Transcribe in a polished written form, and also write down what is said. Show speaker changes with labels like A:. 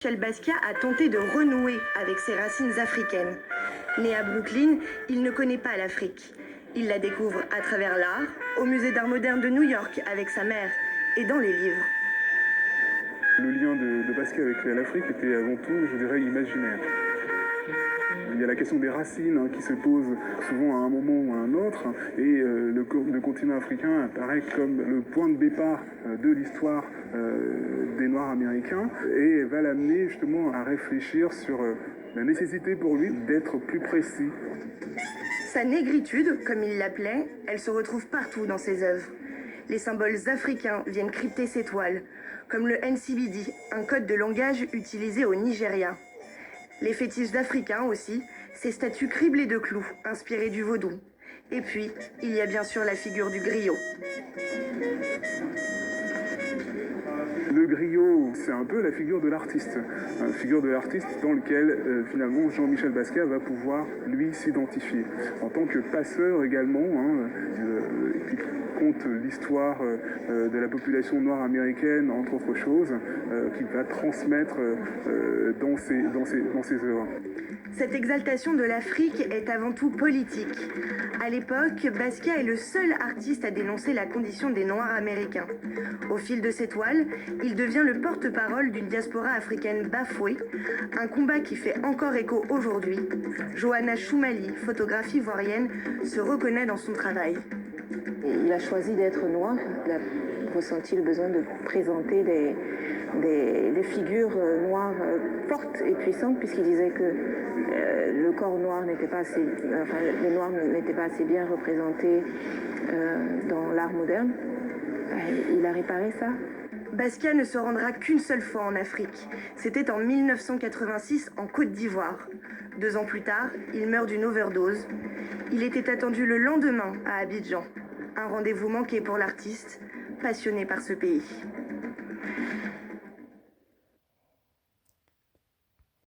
A: Michel Basquiat a tenté de renouer avec ses racines africaines. Né à Brooklyn, il ne connaît pas l'Afrique. Il la découvre à travers l'art, au musée d'art moderne de New York avec sa mère et dans les livres.
B: Le lien de Basquiat avec l'Afrique était avant tout, je dirais, imaginaire. Il y a la question des racines qui se pose souvent à un moment ou à un autre, et le continent africain apparaît comme le point de départ de l'histoire des Noirs américains, et va l'amener justement à réfléchir sur la nécessité pour lui d'être plus précis.
A: Sa négritude, comme il l'appelait, elle se retrouve partout dans ses œuvres. Les symboles africains viennent crypter ses toiles, comme le NCBD, un code de langage utilisé au Nigeria. Les fétiches africains aussi, ces statues criblées de clous, inspirées du vaudou. Et puis, il y a bien sûr la figure du griot.
B: Le griot, c'est un peu la figure de l'artiste. Une figure de l'artiste dans lequel, finalement, Jean-Michel Basquiat va pouvoir, lui, s'identifier. En tant que passeur également, qui compte l'histoire de la population noire américaine, entre autres choses, qu'il va transmettre dans ses œuvres.
A: Cette exaltation de l'Afrique est avant tout politique. À l'époque, Basquiat est le seul artiste à dénoncer la condition des Noirs américains. Au fil de ses toiles, il devient le porte-parole d'une diaspora africaine bafouée, un combat qui fait encore écho aujourd'hui. Johanna Choumali, photographe ivoirienne, se reconnaît dans son travail.
C: Il a choisi d'être noir, il a ressenti le besoin de présenter des figures noires fortes et puissantes, puisqu'il disait que le corps noir n'était pas assez, les noirs n'étaient pas assez bien représentés dans l'art moderne. Il a réparé ça.
A: Basquiat ne se rendra qu'une seule fois en Afrique. C'était en 1986 en Côte d'Ivoire. 2 ans plus tard, il meurt d'une overdose. Il était attendu le lendemain à Abidjan. Un rendez-vous manqué pour l'artiste, passionné par ce pays.